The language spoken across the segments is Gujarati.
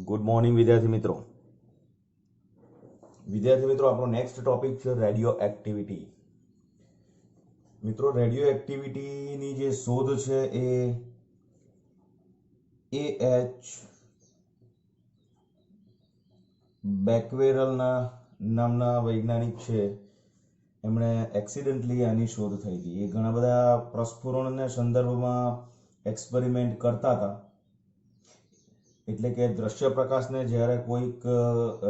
ગુડ મોર્નિંગ વિદ્યાર્થી મિત્રો આપણો નેક્સ્ટ ટોપિક છે રેડિયો એક્ટિવિટી. મિત્રો રેડિયો એક્ટિવિટીની જે શોધ છે એ એચ બેકવેરલના નામના વૈજ્ઞાનિક છે. એમણે એક્સિડન્ટલી આની શોધ થઈ હતી. એ ઘણા બધા પ્રસ્ફુરણના સંદર્ભમાં એક્સપેરિમેન્ટ કરતા હતા. એટલે કે દ્રશ્ય પ્રકાશને જ્યારે કોઈક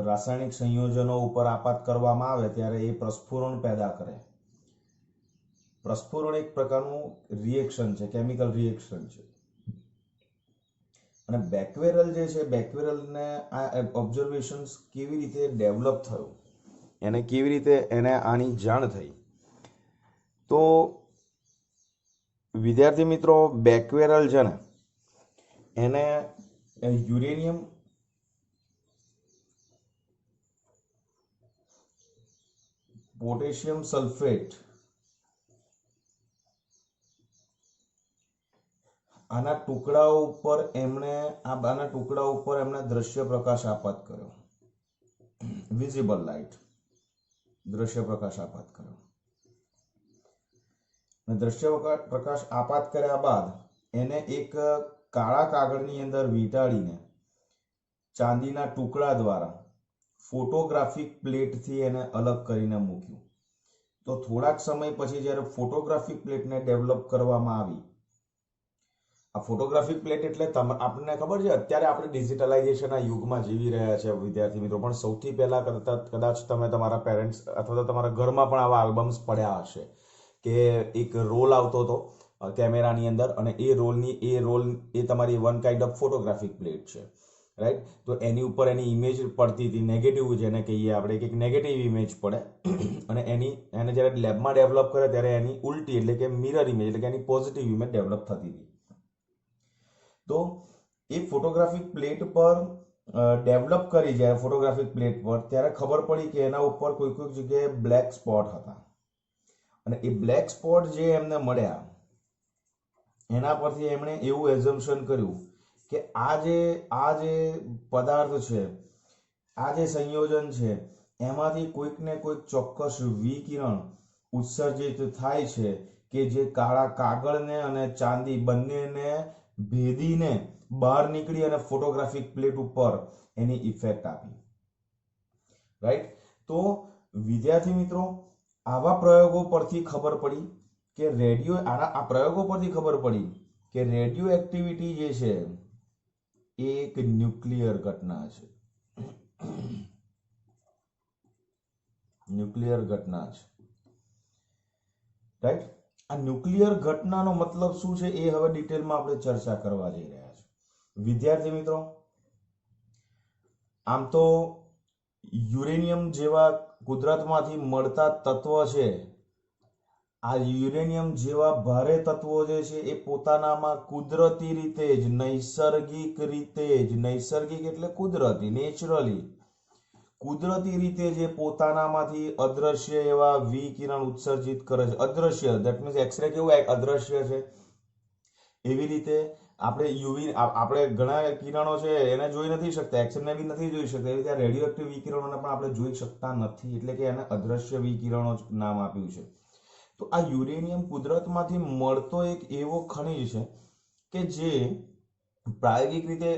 રાસાયણિક સંયોજનો ઉપર આપાત કરવામાં આવે ત્યારે એ પ્રસ્ફુરણ પેદા કરે. પ્રસ્ફુરણ એક પ્રકારનું રિએક્શન છે, કેમિકલ રિએક્શન છે. અને બેકવેરલ જે છે, બેકવેરલને આ ઓબ્ઝર્વેશન્સ કેવી રીતે ડેવલપ થયું, એને કેવી રીતે એને આની જાણ થઈ, તો વિદ્યાર્થી મિત્રો બેકવેરલ છે ને એને યુરેનિયમ પોટેશિયમ સલ્ફેટ આના ટુકડાઓ ઉપર એમણે દ્રશ્ય પ્રકાશ આપાત કર્યો, વિઝિબલ લાઇટ દ્રશ્ય પ્રકાશ આપાત કર્યો. દ્રશ્ય પ્રકાશ આપાત કર્યા બાદ એને એક કાળા કાગળની અંદર વીંટાળીને ચાંદીના ટુકડા દ્વારા ફોટોગ્રાફિક પ્લેટથી એને અલગ કરીને મૂક્યું. તો થોડાક સમય પછી જ્યારે ફોટોગ્રાફિક પ્લેટને ડેવલપ કરવામાં આવી, આ ફોટોગ્રાફિક પ્લેટ એટલે આપણને ખબર છે અત્યારે આપણે ડિજિટલાઇઝેશનના યુગમાં જીવી રહ્યા છે વિદ્યાર્થી મિત્રો, પણ સૌથી પહેલા કદાચ તમે તમારા પેરેન્ટ્સ અથવા તો તમારા ઘરમાં પણ આવા આલ્બમ્સ પડ્યા હશે કે એક રોલ આવતો હતો કેમેરાની અંદર, અને એ રોલ તમારી one kind of photographic plate છે, રાઈટ. તો એની ઉપર એની ઇમેજ પડતી હતી, નેગેટિવ જેને કહીએ આપણે, કે નેગેટિવ ઇમેજ પડે, અને એને જ્યારે લેબમાં ડેવલપ કરે ત્યારે એની ઉલટી એટલે કે મિરર ઇમેજ એટલે કે એની પોઝિટિવ ઇમેજ ડેવલપ થતી હતી. તો એ ફોટોગ્રાફિક પ્લેટ પર ડેવલપ કરી જાય ફોટોગ્રાફિક પ્લેટ પર, ત્યારે ખબર પડી કે એના ઉપર કોઈ કોઈ જગ્યાએ બ્લેક સ્પોટ હતા. અને એ બ્લેક સ્પોટ જે એમને મળ્યા એના પરથી એમણે એવું એઝમ્પશન કર્યું કે આ જે પદાર્થ છે, આ જે સંયોજન છે, એમાંથી કોઈક ને કોઈક ચોક્કસ વિકિરણ ઉત્સર્જિત થાય છે કે જે કાળા કાગળને અને ચાંદી બંનેને ભેદીને બહાર નીકળી અને ફોટોગ્રાફિક પ્લેટ ઉપર એની ઇફેક્ટ આપી, રાઈટ. તો વિદ્યાર્થી મિત્રો આવા પ્રયોગો પરથી ખબર પડી કે આ પ્રયોગો પરથી ખબર પડી કે રેડિયો એક્ટિવિટી જે છે એ એક ન્યુક્લિયર ઘટના છે. ન્યુક્લિયર ઘટના છે, રાઈટ. આ ન્યુક્લિયર ઘટનાનો મતલબ શું છે એ હવે ડિટેલમાં આપણે ચર્ચા કરવા જઈ રહ્યા છીએ વિદ્યાર્થી મિત્રો. આમ તો યુરેનિયમ જેવા કુદરતમાંથી મળતા તત્વ છે, આ યુરેનિયમ જેવા ભારે તત્વો જે છે એ પોતાનામાં કુદરતી રીતે જ નૈસર્ગિક એટલે કુદરતી, નેચરલી કુદરતી રીતે જે પોતાનામાંથી અદ્રશ્ય એવા વિકિરણ ઉત્સર્જિત કરે છે. અદ્રશ્ય ધેટ મીન્સ એક્સરે કેવું અદ્રશ્ય છે, એવી રીતે આપણે ઘણા કિરણો છે એને જોઈ નથી શકતા, એક્સરે બી નથી જોઈ શકતા, એવી રીતે રેડિયો એક્ટિવ વિકિરણોને પણ આપણે જોઈ શકતા નથી, એટલે કે એને અદ્રશ્ય વિકિરણો નામ આપ્યું છે. તો આ યુરેનિયમ કુદરતમાંથી મળતો એક એવો ખનિજ છે કે જે પ્રાયોગિક રીતે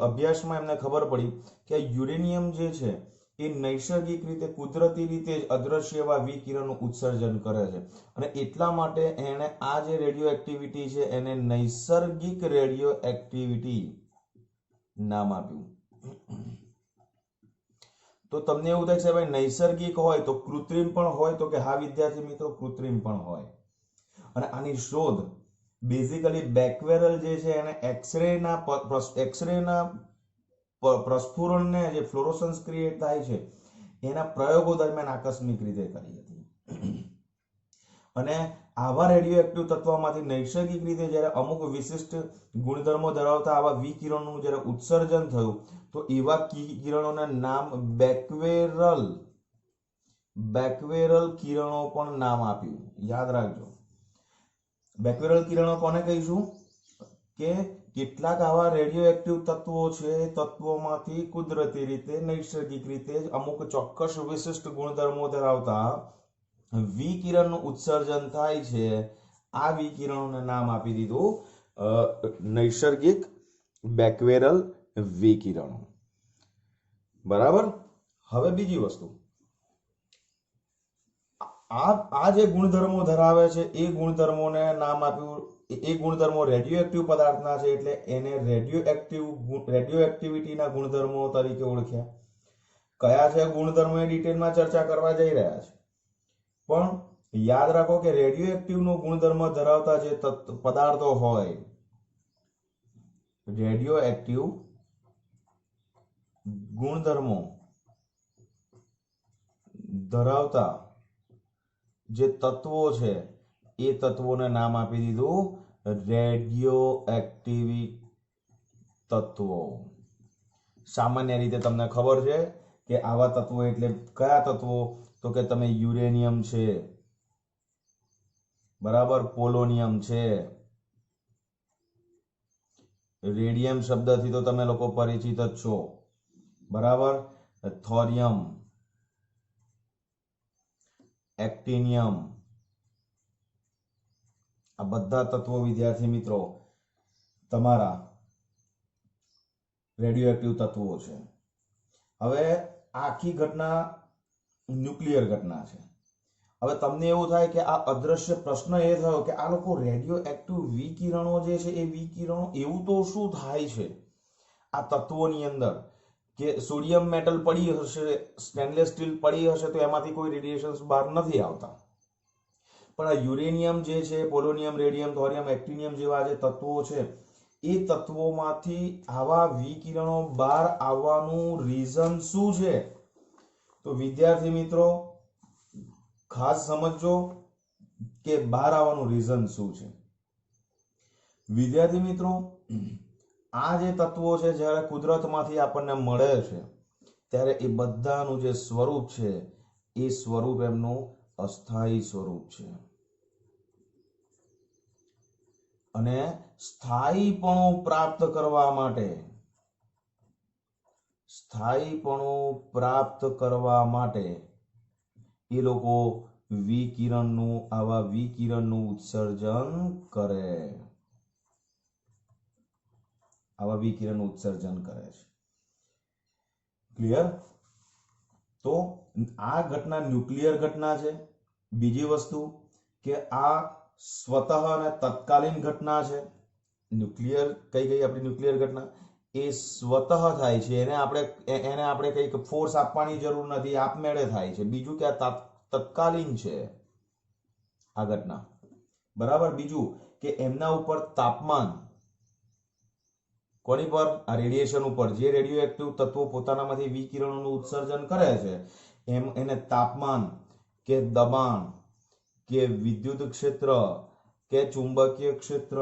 અભ્યાસમાં એમને ખબર પડી કે યુરેનિયમ જે છે એ નૈસર્ગિક રીતે કુદરતી રીતે જ અદ્રશ્ય એવા વિકિરણનું ઉત્સર્જન કરે છે, અને એટલા માટે એણે આ જે રેડિયો એક્ટિવિટી છે એને નૈસર્ગિક રેડિયો એક્ટિવિટી નામ આપ્યું. તો તમને એવું થાય છે ભાઈ નૈસર્ગિક હોય તો કૃત્રિમ પણ હોય, તો કે હા વિદ્યાર્થી મિત્રો, કૃત્રિમ પણ હોય. અને આની શોધ બેઝિકલી બેકવેરલ જે છે એને એક્સરેના પ્રસ્ફુરણને જે ફ્લોરોસન્સ ક્રિએટ થાય છે એના પ્રયોગો દરમિયાન આકસ્મિક રીતે કરી હતી. અને આવા રેડિયો એક્ટિવ તત્વોમાંથી નૈસર્ગિક રીતે જ્યારે અમુક વિશિષ્ટ ગુણધર્મો ધરાવતા આવા વિકિરણોનું જ્યારે ઉત્સર્જન થયું તો એવા કિરણોના નામ બેકવેરલ કિરણો પણ નામ આપ્યું. યાદ રાખજો, બેકવેરલ કિરણો કોને કહીશું કે કેટલાક આવા રેડિયો એક્ટિવ તત્વો છે, તત્વોમાંથી કુદરતી રીતે, નૈસર્ગિક રીતે અમુક ચોક્કસ વિશિષ્ટ ગુણધર્મો ધરાવતા વિકિરણનું ઉત્સર્જન થાય છે. આ વિકિરણોને નામ આપી દીધું નૈસર્ગિક બેક્વેરલ વિકિરણો. બરાબર. હવે બીજી વસ્તુ, આ જે ગુણધર્મો ધરાવે છે એ ગુણધર્મોને નામ આપ્યું, એ ગુણધર્મો રેડિયો એક્ટિવ પદાર્થના છે એટલે એને રેડિયો એક્ટિવિટીના ગુણધર્મો તરીકે ઓળખ્યા. કયા છે ગુણધર્મો એ ડિટેલમાં ચર્ચા કરવા જઈ રહ્યા છે, પણ યાદ રાખો કે રેડિયો એક્ટિવનો ગુણધર્મ ધરાવતા જે પદાર્થો હોય, રેડિયો એક્ટિવ ગુણધર્મો ધરાવતા જે તત્વો છે એ તત્વોને નામ આપી દીધું રેડિયો એક્ટિવ તત્વો. સામાન્ય રીતે તમને ખબર છે કે આવા તત્વો એટલે કયા તત્વો? તો કે તમે યુરેનિયમ છે, બરાબર, પોલોનિયમ છે, રેડિયમ શબ્દથી તો તમે લોકો પરિચિત જ છો, બરાબર, થોરિયમ, એક્ટિનિયમ, આ બધા તત્વો વિદ્યાર્થી મિત્રો તમારા રેડિયો એક્ટિવ તત્વો છે. હવે આખી ઘટના ન્યુક્લિયર ઘટના છે. હવે તમને એવું થાય કે આ અદ્રશ્ય પ્રશ્ન એ થયો કે આ લોકો રેડિયો એક્ટિવ વિકિરણો જે છે એ વિકિરણો એવું તો શું થાય છે આ તત્વોની અંદર કે સોડિયમ મેટલ પડી હશે, સ્ટેનલેસ સ્ટીલ પડી હશે તો એમાંથી કોઈ રેડિયેશન્સ બહાર નથી આવતા, પણ આ યુરેનિયમ જે છે, પોલોનિયમ, રેડિયમ, થોરિયમ, એક્ટિનિયમ જેવા જે તત્વો છે એ તત્વોમાંથી આવા વિકિરણો બહાર આવવાનું રીઝન શું છે? તો વિદ્યાર્થી મિત્રો ખાસ સમજો કે બહાર આવવાનું રીઝન શું છે. વિદ્યાર્થી મિત્રો, આ જે તત્વો છે જ્યારે કુદરતમાંથી આપણને મળે છે ત્યારે એ બધાનું જે સ્વરૂપ છે એ સ્વરૂપ એમનું અસ્થાયી સ્વરૂપ છે, અને સ્થાયીપણું પ્રાપ્ત કરવા માટે એ લોકો આવા વિકિરણનું ઉત્સર્જન કરે છે. ક્લિયર? તો આ ઘટના ન્યુક્લિયર ઘટના છે. બીજી વસ્તુ કે આ સ્વતઃ અને તત્કાલીન ઘટના છે. ન્યુક્લિયર કઈ આપણી ન્યુક્લિયર ઘટના એ સ્વતઃ થાય છે, એને આપણે કઈક ફોર્સ આપવાની જરૂર નથી, આપમેળે થાય છે. બીજું કે આ તત્કાલીન છે આ ઘટના, બરાબર. બીજું કે એમના ઉપર તાપમાન, કોની પર? આ રેડિયેશન ઉપર. જે રેડિયો એક્ટિવ તત્વો પોતાનામાંથી વિકિરણોનું ઉત્સર્જન કરે છે એને તાપમાન કે દબાણ કે વિદ્યુત ક્ષેત્ર કે ચુંબકીય ક્ષેત્ર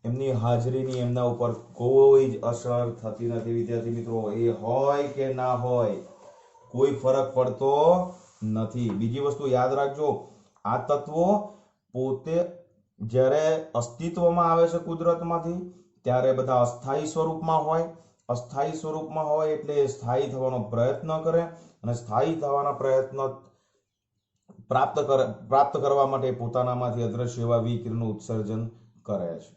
એમની હાજરીની એમના ઉપર કોઈ જ અસર થતી નથી. વિદ્યાર્થી મિત્રો, એ હોય કે ના હોય કોઈ ફરક પડતો નથી. બીજી વસ્તુ યાદ રાખજો, આ તત્વો પોતે જ્યારે અસ્તિત્વમાં આવે છે કુદરતમાંથી ત્યારે બધા અસ્થાયી સ્વરૂપમાં હોય એટલે સ્થાયી થવાનો પ્રયત્ન કરે, અને સ્થાયી થવાના પ્રયત્ન પ્રાપ્ત કરવા માટે પોતાનામાંથી અદ્રશ્ય એવા વિકિરણનું ઉત્સર્જન કરે છે.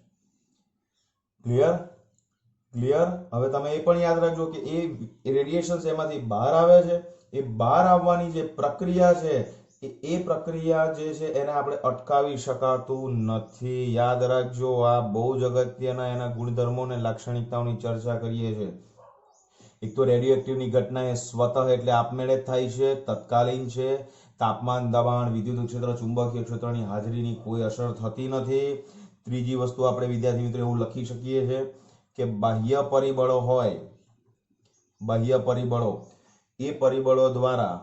ક્લિયર? હવે તમે એ પણ યાદ રાખજો કે એ રેડિયેશન એમાંથી બહાર આવે છે, એ બહાર આવવાની જે પ્રક્રિયા છે એ પ્રક્રિયા જે છે એને આપણે અટકાવી શકાતું નથી. યાદ રાખજો, આ બહુ જ અગત્યના એના ગુણધર્મો અને લાક્ષણિકતાઓની ચર્ચા કરીએ છીએ. એક તો રેડિયો એક્ટિવની ઘટના એ સ્વતઃ એટલે આપમેળે થાય છે, તત્કાલીન છે, તાપમાન, દબાણ, વિદ્યુત ક્ષેત્ર, ચુંબકીય ક્ષેત્રની હાજરીની કોઈ અસર થતી નથી. ત્રીજી વસ્તુ આપણે વિદ્યાર્થી મિત્રો એવું લખી શકીએ છીએ કે બાહ્ય પરિબળો એ પરિબળો દ્વારા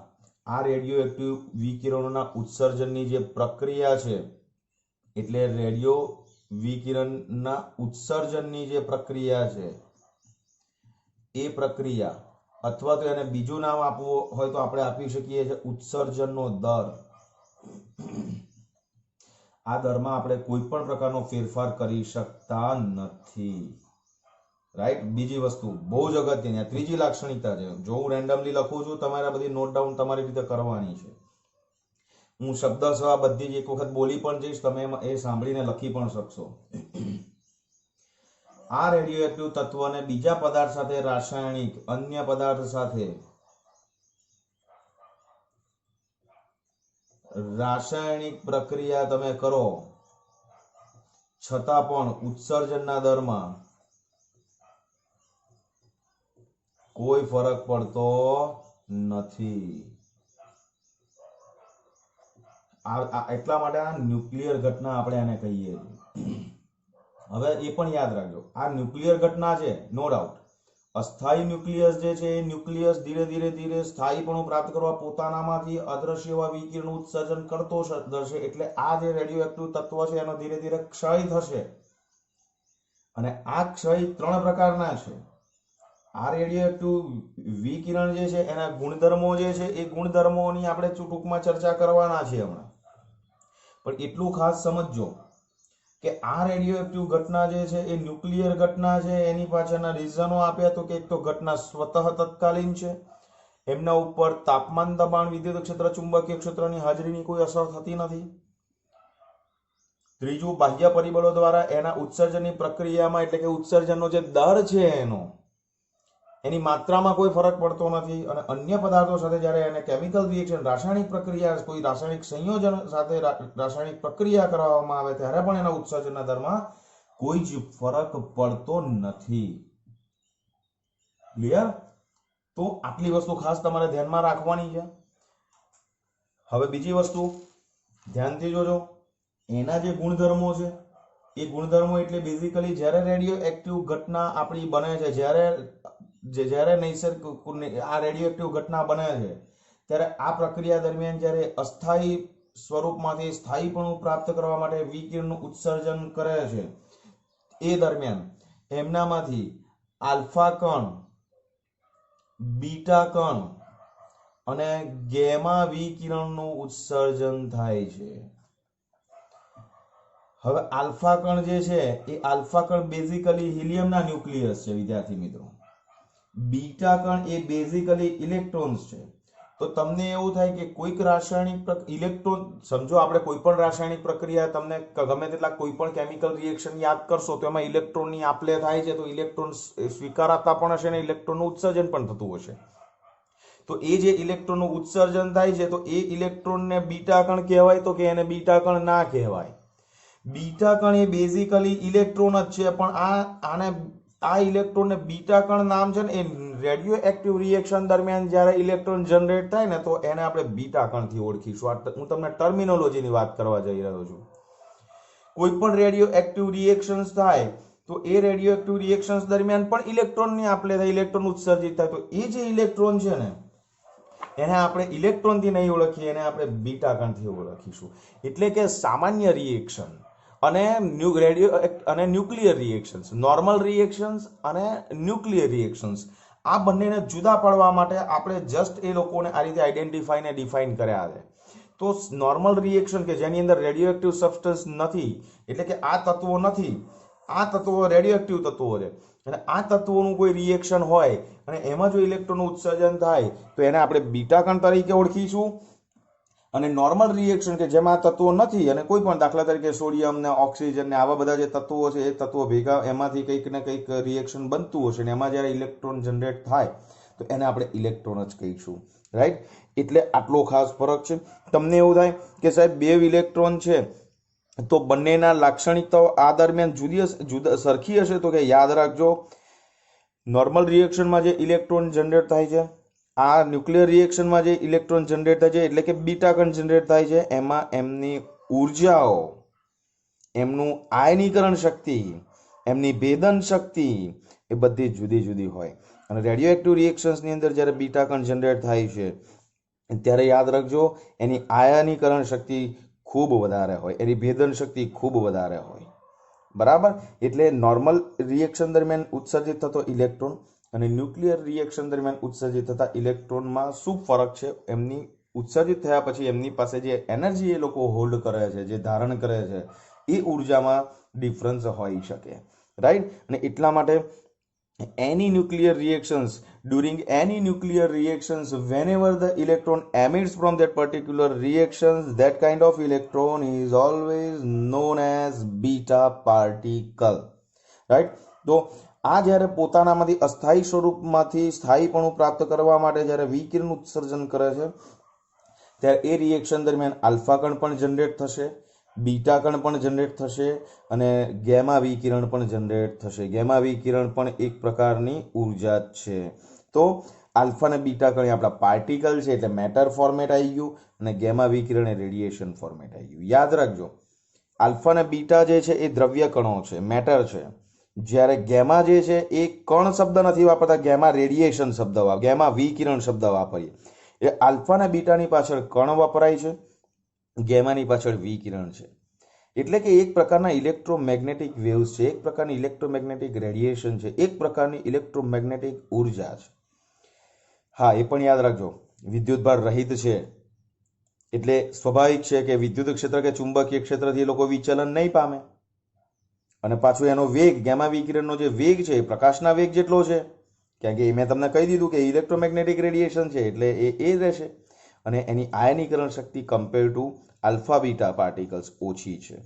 આ રેડિયો એક્ટિવ વિકિરણોના ઉત્સર્જનની જે પ્રક્રિયા છે, એટલે રેડિયો વિકિરણના ઉત્સર્જનની જે પ્રક્રિયા છે એ પ્રક્રિયા, અથવા તો એને બીજું નામ આપવું હોય તો આપણે આપી શકીએ છીએ ઉત્સર્જનનો દર. આ દરમાં આપણે કોઈ પણ પ્રકારનો ફેરફાર કરી શકતા નથી. રાઈટ. બીજી વસ્તુ બહુ જ અગત્યની, ત્રીજી લાક્ષણિકતા છે. જો હું રેન્ડમલી લખું છું, તમારે બધી નોટ ડાઉન તમારી રીતે કરવાની છે. હું શબ્દ સવા બધી જ એક વખત બોલી પણ જઈશ, તમે એ સાંભળીને લખી પણ શકશો. આ રેડિયો એક્ટિવ તત્વને બીજા પદાર્થ સાથે રાસાયણિક અન્ય પદાર્થ સાથે રાસાયણિક પ્રક્રિયા તમે કરો છતાં પણ ઉત્સર્જનના દરમાં કોઈ ફરક પડતો નથી. એટલા માટે આ ન્યુક્લિયર ઘટના આપણે એને કહીએ છીએ. હવે એ પણ યાદ રાખજો, આ ન્યુક્લિયર ઘટના છે, નો ડાઉટ. અસ્થાયી ન્યુક્લિયસ જે છે, એ ન્યુક્લિયસ ધીરે ધીરે સ્થાયીપણું પ્રાપ્ત કરવા પોતાનામાંથી અદ્રશ્ય એવા વિકિરણ ઉત્સર્જન કરતો જશે. એટલે આ જે રેડિયો એક્ટિવ તત્વ છે એનો ધીરે ધીરે ક્ષય થશે. અને આ ક્ષય 3 પ્રકારના છે. આ રેડિયો એક્ટિવ વિકિરણ જે છે એના ગુણધર્મો જે છે એ ગુણધર્મોની આપણે ટૂંકમાં ચર્ચા કરવાના છે હમણાં. પણ એટલું ખાસ સમજજો કે આ રેડિયો એક્ટિવ ઘટના જે છે એ ન્યુક્લિયર ઘટના છે. એની પાછળના રીઝનો આપ્યા તો કે એક તો ઘટના સ્વતઃ તત્કાલીન છે, એમના ઉપર તાપમાન, દબાણ, વિદ્યુત ક્ષેત્ર, ચુંબકીય ક્ષેત્રની હાજરીની કોઈ અસર થતી નથી. ત્રીજું, બાહ્ય પરિબળો દ્વારા એના ઉત્સર્જનની પ્રક્રિયામાં એટલે કે ઉત્સર્જનનો જે દર છે એની માત્રામાં કોઈ ફરક પડતો નથી. અને અન્ય પદાર્થો સાથે જ્યારે એને કેમિકલ રિએક્શન રાસાયણિક પ્રક્રિયા કોઈ રાસાયણિક સંયોજન સાથે રાસાયણિક પ્રક્રિયા કરવામાં આવે ત્યારે પણ એના ઉત્સર્જનના દરમાં કોઈ જ ફરક પડતો નથી. ક્લિયર? તો આટલી વસ્તુ ખાસ તમારે ધ્યાનમાં રાખવાની છે. હવે બીજી વસ્તુ ધ્યાનથી જોજો, એના જે ગુણધર્મો છે એ ગુણધર્મો એટલે બેઝિકલી જ્યારે રેડિયો એક્ટિવ ઘટના આપણી બને છે, જ્યારે નૈસર્ગિક આ રેડિયો એક્ટિવ ઘટના બને છે ત્યારે આ પ્રક્રિયા દરમિયાન જ્યારે અસ્થાયી સ્વરૂપમાંથી સ્થાયીપણું પ્રાપ્ત કરવા માટે વિકિરણનું ઉત્સર્જન કરે છે, એ દરમિયાન એમનામાંથી આલ્ફા કણ, બીટા કણ અને ગેમા વિકિરણનું ઉત્સર્જન થાય છે. હવે આલ્ફા કણ જે છે એ આલ્ફા કણ બેઝિકલી હિલિયમના ન્યુક્લિયસ છે વિદ્યાર્થી મિત્રો. બીટા કણ એ બેઝિકલી ઇલેક્ટ્રોન્સ છે. તો તમને એવું થાય કે કોઈક રાસાયણિક ઇલેક્ટ્રોન, સમજો આપણે કોઈ પણ રાસાયણિક પ્રક્રિયા તમને ગમે તેટલા કોઈ પણ કેમિકલ રિએક્શન યાદ કરશો તો એમાં ઇલેક્ટ્રોનની આપલે થાય છે. તો ઇલેક્ટ્રોન સ્વીકારાતા પણ હશે અને ઇલેક્ટ્રોનનું ઉત્સર્જન પણ થતું હશે. તો એ જે ઇલેક્ટ્રોનનું ઉત્સર્જન થાય છે તો એ ઇલેક્ટ્રોનને બીટા કણ કહેવાય તો કે એને બીટા કણ ના કહેવાય. બીટા કણ એ બેઝિકલી ઇલેક્ટ્રોન જ છે, પણ આ ઇલેક્ટ્રોનને બીટા કણ નામ છે ને એ રેડિયો એક્ટિવ રિએક્શન દરમિયાન જ્યારે ઇલેક્ટ્રોન જનરેટ થાય ને તો એને આપણે બીટા કણથી ઓળખીશું. હું તમને ટર્મિનોલોજીની વાત કરવા જઈ રહ્યો છું. કોઈ પણ રેડિયો એક્ટિવ રિએક્શન્સ થાય તો એ રેડિયો એક્ટિવ રિએક્શન્સ દરમિયાન પણ ઇલેક્ટ્રોનની આપલે થાય, ઇલેક્ટ્રોન ઉત્સર્જિત થાય. તો એ જે ઇલેક્ટ્રોન છે ને એને આપણે ઇલેક્ટ્રોનથી નહીં ઓળખીએ, એને આપણે બીટા કણથી ઓળખીશું. એટલે કે સામાન્ય રિએક્શન અને ન્યુક્લિયર રિએક્શન્સ, નોર્મલ રિએક્શન્સ અને ન્યુક્લિયર રિએક્શન્સ, આ બંનેને જુદા પાડવા માટે આપણે જસ્ટ એ લોકોને આ રીતે આઈડેન્ટિફાઈ ને ડિફાઇન કર્યા છે. તો નોર્મલ રિએક્શન કે જેની અંદર રેડિયો એક્ટિવ સબસ્ટન્સ નથી, એટલે કે આ તત્વો નથી, આ તત્વો રેડિયો એક્ટિવ તત્વો છે, અને આ તત્વોનું કોઈ રિએક્શન હોય અને એમાં જો ઇલેક્ટ્રોનનું ઉત્સર્જન થાય તો એને આપણે બીટા કણ તરીકે ઓળખીશું. અને નોર્મલ રિએક્શન કે જેમાં તત્વો નથી અને કોઈ પણ, દાખલા તરીકે સોડિયમ ને ઓક્સિજન ને આવા બધા જે તત્વો છે એ તત્વો ભેગા એમાંથી કંઈક ને કંઈક રિએક્શન બનતું હશે ને એમાં જ્યારે ઇલેક્ટ્રોન જનરેટ થાય તો એને આપણે ઇલેક્ટ્રોન જ કહીશું. રાઈટ? એટલે આટલો ખાસ ફરક છે. તમને એવું થાય કે સાહેબ બે ઇલેક્ટ્રોન છે તો બંનેના લાક્ષણિકતાઓ આ દરમિયાન સરખી હશે, તો કે યાદ રાખજો, નોર્મલ રિએક્શનમાં જે ઇલેક્ટ્રોન જનરેટ થાય છે, આ ન્યુક્લિયર રિએક્શનમાં જે ઇલેક્ટ્રોન જનરેટ થાય છે એટલે કે બીટા કણ જનરેટ થાય છે, એમાં એમની ઉર્જાઓ, એમનું આયનીકરણ શક્તિ, એમની ભેદન શક્તિ એ બધી જુદી જુદી હોય. અને રેડિયો એક્ટિવ રિએક્શન્સની અંદર જ્યારે બીટા કણ જનરેટ થાય છે ત્યારે યાદ રાખજો એની આયનીકરણ શક્તિ ખૂબ વધારે હોય, એની ભેદન શક્તિ ખૂબ વધારે હોય. બરાબર? એટલે નોર્મલ રિએક્શન દરમિયાન ઉત્સર્જિત થતો ઇલેક્ટ્રોન અને ન્યુક્લિયર રિએક્શન દરમિયાન ઉત્સર્જિત થતા ઇલેક્ટ્રોનમાં શું ફરક છે, એમની ઉત્સર્જિત થયા પછી એમની પાસે જે એનર્જી એ લોકો હોલ્ડ કરે છે, જે ધારણ કરે છે, એ ઉર્જામાં ડિફરન્સ હોઈ શકે. રાઈટ? અને એટલા માટે any nuclear reactions, during any nuclear reactions, whenever the electron emits from that particular reactions, that kind of electron is always known as beta particle, right? તો આ જ્યારે પોતાનામાંથી અસ્થાયી સ્વરૂપમાંથી સ્થાયીપણું પ્રાપ્ત કરવા માટે જ્યારે વિકિરણ ઉત્સર્જન કરે છે ત્યારે એ રિએક્શન દરમિયાન આલ્ફા કણ પણ જનરેટ થશે, બીટા કણ પણ જનરેટ થશે અને ગેમા વિકિરણ પણ જનરેટ થશે. ગેમા વિકિરણ પણ એક પ્રકારની ઉર્જા જ છે. તો આલ્ફા અને બીટા કણ એ આપણા પાર્ટિકલ છે એટલે મેટર ફોર્મેટ આવી ગયું અને ગેમા વિકિરણ એ રેડિયેશન ફોર્મેટ આવી ગયું. યાદ રાખજો, આલ્ફા અને બીટા જે છે એ દ્રવ્ય કણો છે, મેટર છે. જ્યારે ગેમા જે છે એ કણ શબ્દ નથી વાપરતા, ગેમા રેડિયેશન શબ્દ ગેમા વિકિરણ શબ્દ વાપરીએ. એ આલ્ફા અને બીટાની પાછળ કણ વપરાય છે, ગેમાની પાછળ વિકિરણ છે. એટલે કે એક પ્રકારના ઇલેક્ટ્રોમેગ્નેટિક વેવ્સ છે, એક પ્રકારની ઇલેક્ટ્રોમેગ્નેટિક રેડિયેશન છે, એક પ્રકારની ઇલેક્ટ્રોમેગ્નેટિક ઉર્જા છે. હા, એ પણ યાદ રાખજો, વિદ્યુતભાર રહિત છે એટલે સ્વાભાવિક છે કે વિદ્યુત ક્ષેત્ર કે ચુંબકીય ક્ષેત્રથી એ લોકો વિચલન નહીં પામે. અને પાછું એનો વેગ, ગેમા વિકિરણનો જે વેગ છે એ પ્રકાશના વેગ જેટલો છે, કારણ કે મેં તમને કહી દીધું કે ઇલેક્ટ્રોમેગ્નેટિક રેડિયેશન છે એટલે એ રહેશે. અને એની આયનીકરણ શક્તિ compare to alpha beta particles ઓછી છે,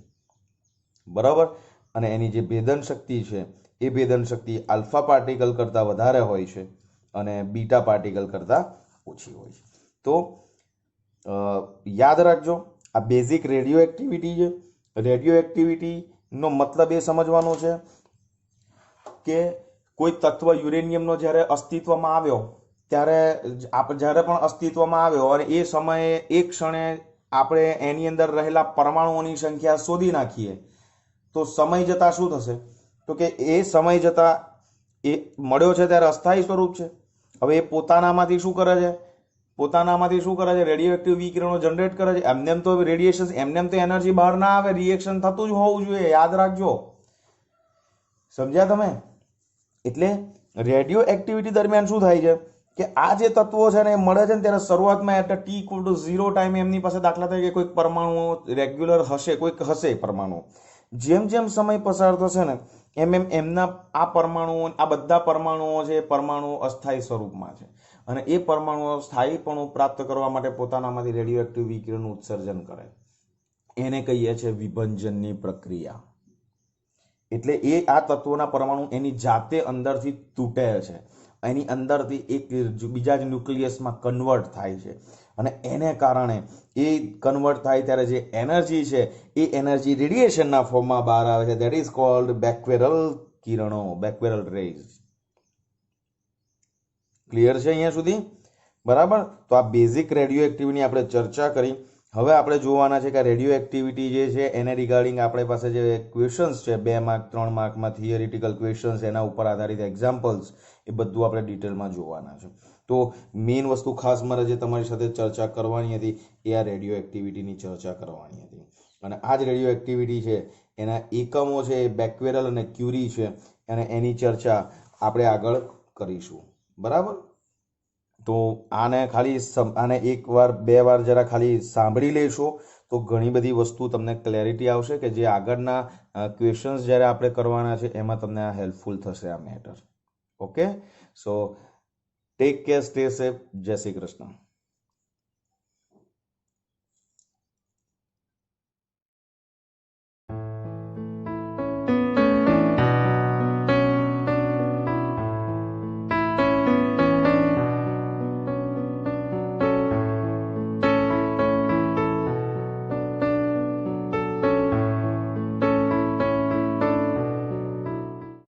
બરાબર. અને એની જે ભેદન શક્તિ છે એ ભેદન શક્તિ આલ્ફા પાર્ટિકલ કરતાં વધારે હોય છે અને બીટા પાર્ટિકલ કરતાં ઓછી હોય છે. તો યાદ રાખજો, આ બેઝિક રેડિયો એક્ટિવિટી છે. રેડિયો એક્ટિવિટીનો મતલબ એ સમજવાનો છે કે કોઈ તત્વ યુરેનિયમનો જ્યારે અસ્તિત્વમાં આવ્યો ત્યારે જ્યારે પણ અસ્તિત્વમાં આવ્યો અને એ સમયે એક ક્ષણે આપણે એની અંદર રહેલા પરમાણુઓની સંખ્યા શોધી નાખીએ તો સમય જતાં શું થશે? તો કે એ સમય જતાં એ મળ્યો છે ત્યારે અસ્થાયી સ્વરૂપ છે. હવે એ પોતાનામાંથી શું કરે છે? રેડિયો એક્ટિવ વિકિરણો જનરેટ કરે છે. એમનેમ તો રેડિયેશન, એમનેમ તો એનર્જી બહાર ના આવે, રિએક્શન થતું જ હોવું જોઈએ, યાદ રાખજો. સમજ્યા તમે? એટલે રેડિયો એક્ટિવિટી દરમિયાન શું થાય છે કે આ જે તત્વો છે ને એ મળે છે ને ત્યારે શરૂઆતમાં એટ T=0 ટાઈમે એમની પાસે દાખલા તરીકે કોઈક પરમાણુ રેગ્યુલર હશે, કોઈક હશે પરમાણુ. જેમ જેમ સમય પસાર થશે ને એમ એમ એમના આ પરમાણુઓ, આ બધા પરમાણુઓ છે, પરમાણુઓ અસ્થાયી સ્વરૂપમાં છે અને એ પરમાણુઓ સ્થાયીપણું પ્રાપ્ત કરવા માટે પોતાનામાંથી રેડિયો એક્ટિવ વિકિરણનું ઉત્સર્જન કરે. એને કહીએ છીએ વિભંજનની પ્રક્રિયા. એટલે એ આ તત્વોના પરમાણુ એની જાતે અંદરથી તૂટે છે, એની અંદરથી એક બીજા જ ન્યુક્લિયસમાં કન્વર્ટ થાય છે અને એને કારણે એ કન્વર્ટ થાય ત્યારે જે એનર્જી છે એ એનર્જી રેડિયેશનના ફોર્મમાં બહાર આવે છે. દેટ ઇઝ કોલ્ડ બેક્વેરલ કિરણો, બેક્વેરલ રેઝ. ક્લિયર છે અહીંયા સુધી? બરાબર. તો આ બેઝિક રેડિયો એક્ટિવિટીની આપણે ચર્ચા કરી. હવે આપણે જોવાના છે કે રેડિયો એક્ટિવિટી જે છે એને રિગાર્ડિંગ આપણી પાસે જે ક્વેશ્ચન્સ છે 2 માર્ક 3 માર્કમાં થિયરિટિકલ ક્વેશ્ચન્સ, એના ઉપર આધારિત એક્ઝામ્પલ્સ, એ બધું આપણે ડિટેલમાં જોવાના છે. તો મેઇન વસ્તુ ખાસ મારે જે તમારી સાથે ચર્ચા કરવાની હતી એ આ રેડિયો એક્ટિવિટીની ચર્ચા કરવાની હતી. અને આ જ રેડિયો એક્ટિવિટી છે એના એકમો છે એ બેક્વેરલ અને ક્યુરી છે અને એની ચર્ચા આપણે આગળ કરીશું, બરાબર. તો આને એક વાર 2 વાર જરા ખાલી સાંભળી લેશો તો ઘણી બધી વસ્તુ તમને ક્લેરિટી આવશે કે જે આગળના ક્વેશ્ચન્સ જ્યારે આપણે કરવાના છે એમાં તમને આ હેલ્પફુલ થશે આ મેટર. ઓકે, સો ટેક કેર, સ્ટે સેફ, જય શ્રી કૃષ્ણ.